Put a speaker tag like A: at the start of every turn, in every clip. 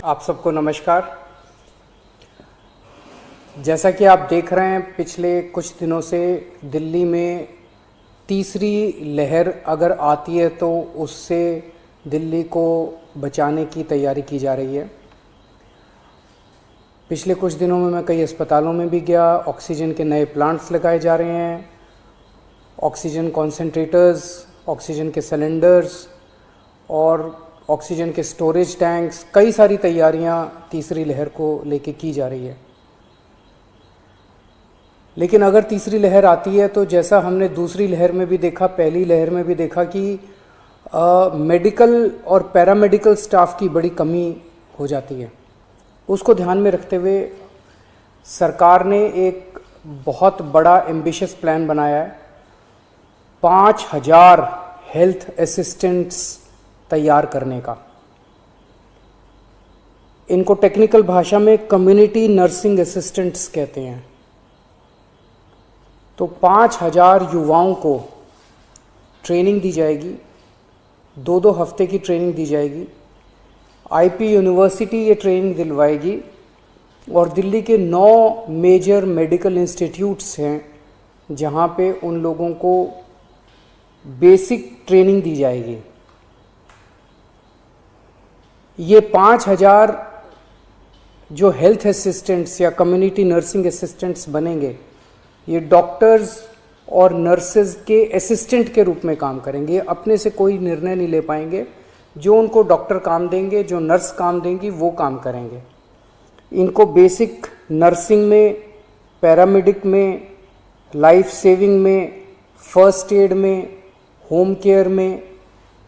A: आप सबको नमस्कार। जैसा कि आप देख रहे हैं, पिछले कुछ दिनों से दिल्ली में तीसरी लहर अगर आती है तो उससे दिल्ली को बचाने की तैयारी की जा रही है। पिछले कुछ दिनों में मैं कई अस्पतालों में भी गया। ऑक्सीजन के नए प्लांट्स लगाए जा रहे हैं, ऑक्सीजन कॉन्सेंट्रेटर्स, ऑक्सीजन के सिलेंडर्स और ऑक्सीजन के स्टोरेज टैंक्स, कई सारी तैयारियां तीसरी लहर को लेके की जा रही है। लेकिन अगर तीसरी लहर आती है तो जैसा हमने दूसरी लहर में भी देखा, पहली लहर में भी देखा कि मेडिकल और पैरामेडिकल स्टाफ की बड़ी कमी हो जाती है। उसको ध्यान में रखते हुए सरकार ने एक बहुत बड़ा एम्बिशियस प्लान बनाया है। 5000 हेल्थ असिस्टेंट्स तैयार करने का। इनको टेक्निकल भाषा में कम्युनिटी नर्सिंग असिस्टेंट्स कहते हैं। तो 5000 युवाओं को ट्रेनिंग दी जाएगी, 2-2 हफ्ते की ट्रेनिंग दी जाएगी। आईपी यूनिवर्सिटी ये ट्रेनिंग दिलवाएगी और दिल्ली के 9 मेजर मेडिकल इंस्टीट्यूट्स हैं जहां पे उन लोगों को बेसिक ट्रेनिंग दी जाएगी। ये 5000 जो हेल्थ असिस्टेंट्स या कम्युनिटी नर्सिंग असिस्टेंट्स बनेंगे, ये डॉक्टर्स और नर्सेज के असिस्टेंट के रूप में काम करेंगे। अपने से कोई निर्णय नहीं ले पाएंगे। जो उनको डॉक्टर काम देंगे, जो नर्स काम देंगी, वो काम करेंगे। इनको बेसिक नर्सिंग में, पैरामेडिक में, लाइफ सेविंग में, फर्स्ट एड में, होम केयर में,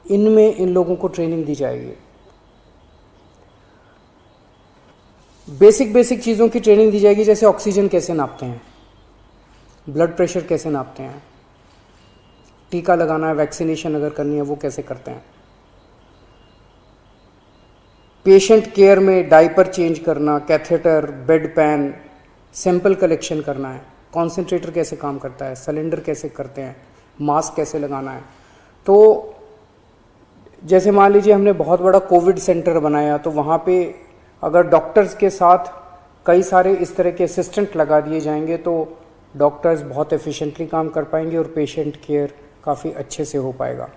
A: इनमें इन लोगों को ट्रेनिंग दी जाएगी। बेसिक चीज़ों की ट्रेनिंग दी जाएगी, जैसे ऑक्सीजन कैसे नापते हैं, ब्लड प्रेशर कैसे नापते हैं, टीका लगाना है, वैक्सीनेशन अगर करनी है वो कैसे करते हैं, पेशेंट केयर में डायपर चेंज करना, catheter, bed pan, sample collection करना है, कॉन्सेंट्रेटर कैसे काम करता है, सिलेंडर कैसे करते हैं, मास्क कैसे लगाना है। तो जैसे मान लीजिए हमने बहुत बड़ा कोविड सेंटर बनाया, तो वहाँ पे अगर डॉक्टर्स के साथ कई सारे इस तरह के असिस्टेंट लगा दिए जाएंगे तो डॉक्टर्स बहुत एफिशिएंटली काम कर पाएंगे और पेशेंट केयर काफ़ी अच्छे से हो पाएगा।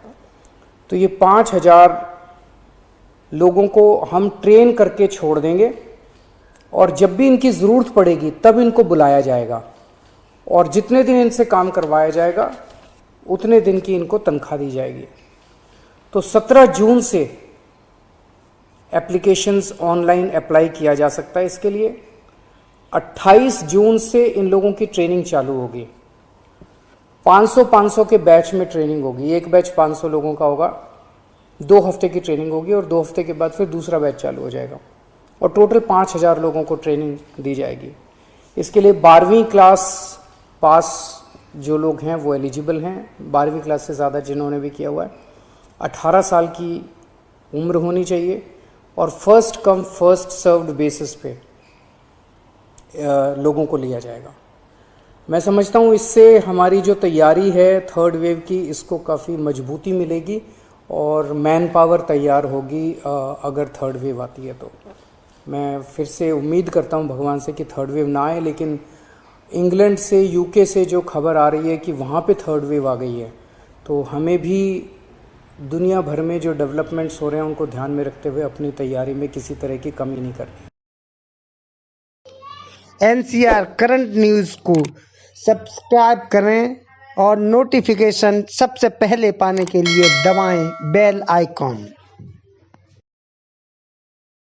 A: तो ये 5000 लोगों को हम ट्रेन करके छोड़ देंगे और जब भी इनकी ज़रूरत पड़ेगी तब इनको बुलाया जाएगा और जितने दिन इनसे काम करवाया जाएगा उतने दिन की इनको तनख्वाह दी जाएगी। तो 17 जून से एप्लीकेशंस ऑनलाइन अप्लाई किया जा सकता है इसके लिए। 28 जून से इन लोगों की ट्रेनिंग चालू होगी। 500 के बैच में ट्रेनिंग होगी। एक बैच 500 लोगों का होगा, 2 हफ्ते की ट्रेनिंग होगी और 2 हफ्ते के बाद फिर दूसरा बैच चालू हो जाएगा और टोटल 5000 लोगों को ट्रेनिंग दी जाएगी। इसके लिए 12वीं क्लास पास जो लोग हैं वो एलिजिबल हैं। 12वीं क्लास से ज़्यादा जिन्होंने भी किया हुआ है, 18 साल की उम्र होनी चाहिए और first come first served basis पे लोगों को लिया जाएगा। मैं समझता हूँ इससे हमारी जो तैयारी है थर्ड वेव की, इसको काफ़ी मजबूती मिलेगी और मैन पावर तैयार होगी अगर थर्ड वेव आती है तो। मैं फिर से उम्मीद करता हूँ भगवान से कि थर्ड वेव ना आए, लेकिन इंग्लैंड से, यूके से जो खबर आ रही है कि वहाँ पे थर्ड वेव आ गई है, तो हमें भी दुनिया भर में जो डेवलपमेंट्स हो रहे हैं उनको ध्यान में रखते हुए अपनी तैयारी में किसी तरह की कमी नहीं करनी।
B: NCR करंट न्यूज़ को सब्सक्राइब करें और नोटिफिकेशन सबसे पहले पाने के लिए दबाएं बेल आइकॉन।